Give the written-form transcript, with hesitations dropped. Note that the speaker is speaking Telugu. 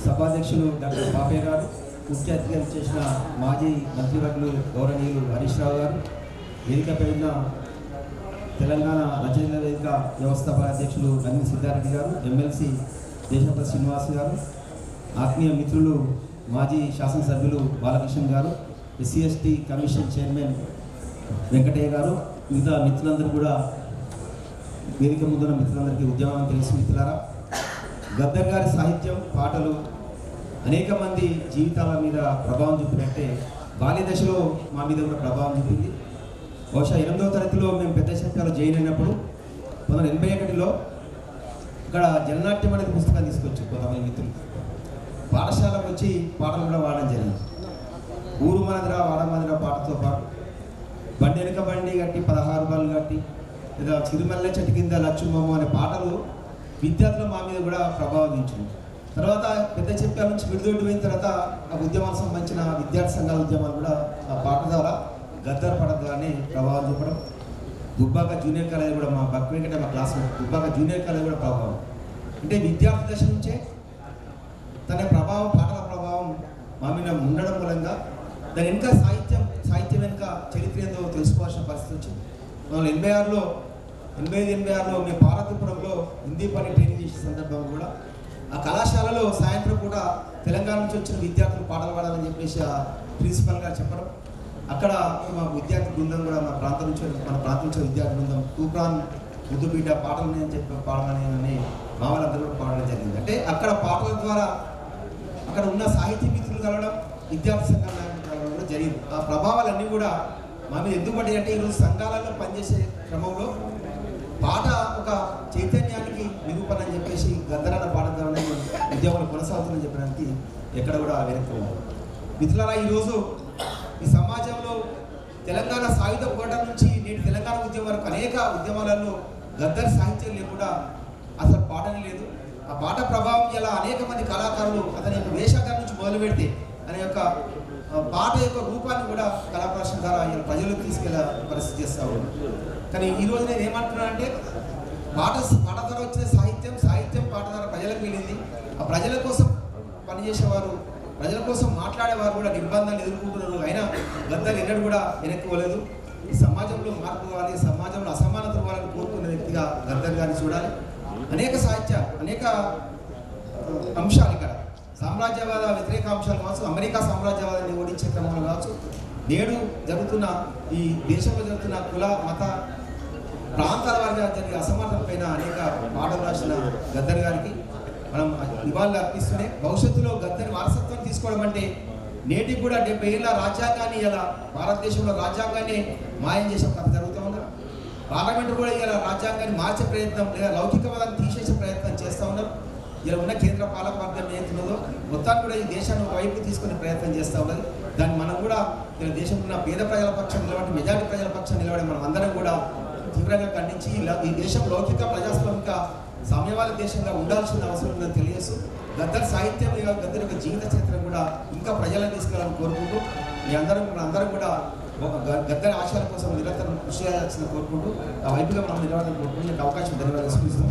సభాధ్యక్షులు డాక్టర్ బాపయ్య గారు, ముఖ్య అతిథిగా చేసిన మాజీ మంత్రివర్యులు గౌరవనీయులు హరీష్ రావు గారు, వేదికపై ఉన్న తెలంగాణ రచయిత వేదిక వ్యవస్థాపక అధ్యక్షులు నంది సిద్ధారెడ్డి గారు, ఎమ్మెల్సీ దేశపతి శ్రీనివాస్ గారు, ఆత్మీయ మిత్రులు మాజీ శాసనసభ్యులు బాలకృష్ణ గారు, SC ST commission chairman Venkataiah గారు, మిగతా మిత్రులందరూ కూడా, వేదిక ముందున్న మిత్రులందరికీ ఉద్యమం తెలుసు. మిత్రులారా, గద్దర్ గారి సాహిత్యం, పాటలు అనేక మంది జీవితాల మీద ప్రభావం చూపినట్టే బాల్య దశలో మా మీద కూడా ప్రభావం చూపింది. బహుశా 8వ తరగతిలో మేము పెద్ద శంకర్లో జాయిన్ అయినప్పుడు 1981లో ఇక్కడ జననాట్యం అనేది పుస్తకం తీసుకొచ్చి కొంతమంది మిత్రులు పాఠశాలకు వచ్చి పాటలు కూడా వాడడం జరిగింది. ఊరు మనదిరా వాడ మనదిరా పాటతో పాటు బండి వెనుక బండి కట్టి 16 బాలు కట్టి లేదా చిరుమల్లె చెట్టు కింద లక్ష్మమ్మ అనే పాటలు విద్యార్థులు మా మీద కూడా ప్రభావం చూపించింది. తర్వాత పెద్ద చెప్పాల నుంచి విడుదల పోయిన తర్వాత ఆ ఉద్యమాలకు సంబంధించిన విద్యార్థి సంఘాల ఉద్యమాలు కూడా ఆ పాట ద్వారా, గద్దర్ పాట ద్వారానే ప్రభావం చూపడం. దుబ్బాక జూనియర్ కాలేజ్ కూడా మా బక్వేంకట మా క్లాస్మేట్ దుబ్బాక జూనియర్ కాలేజ్ కూడా ప్రభావం. అంటే విద్యార్థి దశ నుంచే తన ప్రభావం, పాటల ప్రభావం మా మీద ఉండడం మూలంగా దాని వెనుక సాహిత్యం వెనుక చరిత్ర ఏందో తెలుసుకోవాల్సిన పరిస్థితి వచ్చింది. 1986లో మేము పార్వతీపురంలో హిందీ పని ట్రైనింగ్ చేసే సందర్భంగా కూడా ఆ కళాశాలలో సాయంత్రం పూట తెలంగాణ నుంచి వచ్చిన విద్యార్థులు పాటలు పాడాలని చెప్పేసి ఆ ప్రిన్సిపల్ గారు చెప్పడం, అక్కడ మా విద్యార్థి బృందం కూడా మన ప్రాంతం నుంచి విద్యార్థి బృందం తూప్రాన్ ముద్దుబీట పాటలు నేను చెప్పి పాడమని మా వాళ్ళందరూ కూడా పాడడం జరిగింది. అంటే అక్కడ పాటల ద్వారా అక్కడ ఉన్న సాహితీ మిత్రులు కలవడం, విద్యార్థి సంఘాల నాయకులు కలవడం కూడా జరిగింది. ఆ ప్రభావాలన్నీ కూడా మా మీద ఎందుకు పడ్డాయి అంటే ఈరోజు సంఘాలలో పనిచేసే క్రమంలో పాట ఒక చైతన్యానికి నిరూపణ అని చెప్పేసి గద్దరన్న పాట ద్వారా ఉద్యమాలు కొనసాగుతుందని చెప్పడానికి ఎక్కడ కూడా వెనక్కి ఉన్నారు. మిత్రులారా, ఈరోజు ఈ సమాజంలో తెలంగాణ సాయుధ పోరాటం నుంచి నేటి తెలంగాణ ఉద్యమం వరకు అనేక ఉద్యమాలలో గద్దర్ సాహిత్యం లేకుండా అసలు పాటనే లేదు. ఆ పాట ప్రభావం ఇలా అనేక మంది కళాకారులు అతని యొక్క వేషాకారం నుంచి మొదలు పెడితే అనే యొక్క పాట యొక్క రూపాన్ని కూడా కళాప్రదర్శన ద్వారా ఇలా ప్రజలకు తీసుకెళ్ళే పరిస్థితి చేస్తూ ఉన్నారు. కానీ ఈరోజు నేను ఏమంటున్నానంటే పాట ద్వారా వచ్చిన సాహిత్యం పాట ద్వారా ప్రజలకు వెళ్ళింది. ఆ ప్రజల కోసం పనిచేసేవారు, ప్రజల కోసం మాట్లాడేవారు కూడా నిర్బంధాలు ఎదుర్కొంటున్నారు. అయినా గద్దర్ ఎన్నడూ కూడా వెనక్కి పోలేదు. ఈ సమాజంలో మార్పు కావాలి, సమాజంలో అసమానత కావాలని కోరుకున్న వ్యక్తిగా గద్దర్ గారిని చూడాలి. అనేక అనేక అంశాలు ఇక్కడ సామ్రాజ్యవాద వ్యతిరేక అంశాలు కావచ్చు, అమెరికా సామ్రాజ్యవాదాన్ని ఓడించే క్రమంలో కావచ్చు, నేడు జరుగుతున్న ఈ దేశంలో జరుగుతున్న కుల మత ప్రాంతాల వారిగా జరిగే అసమానతల పైన అనేక పాటలు రాసిన గద్దర్ గారికి మనం నివాళులు అర్పిస్తూనే భవిష్యత్తులో గద్దర్ వారసత్వం తీసుకోవడం అంటే నేటికి కూడా 70 ఏళ్ళ రాజ్యాంగాన్ని ఇలా భారతదేశంలో రాజ్యాంగాన్ని మాయం చేసే కథ జరుగుతూ ఉన్నారు. పార్లమెంటు కూడా ఇలా రాజ్యాంగాన్ని మార్చే ప్రయత్నం లేదా లౌకికవాదాన్ని తీసేసే ప్రయత్నం చేస్తూ ఉన్నారు. ఇలా ఉన్న కేంద్ర పాలక వర్గం ఏతుందో మొత్తాన్ని కూడా ఈ దేశాన్ని వైపు తీసుకునే ప్రయత్నం చేస్తూ ఉన్నది. దాన్ని మనం కూడా ఇలా దేశంలో ఉన్న పేద ప్రజల పక్షం నిలబడి, మెజారిటీ ప్రజల పక్షం నిలబడి మనం అందరం కూడా తీవ్రంగా ఖండించి ఈ దేశం లౌకిక ప్రజాస్వామిక సామ్యవాద దేశంగా ఉండాల్సిన అవసరం ఉందని తెలియజేస్తూ గద్దర్ సాహిత్యం, గద్దర్ యొక్క జీవిత చరిత్ర కూడా ఇంకా ప్రజలను తీసుకెళ్ళాలని కోరుకుంటూ అందరం కూడా ఒక గద్దర్ ఆశయాల కోసం నిరంతరం కృషి చేయాల్సిన కోరుకుంటూ ఆ వైపుగా మనం నిలబడాలని కోరుకుంటూ అవకాశం ధన్యవాదాలు.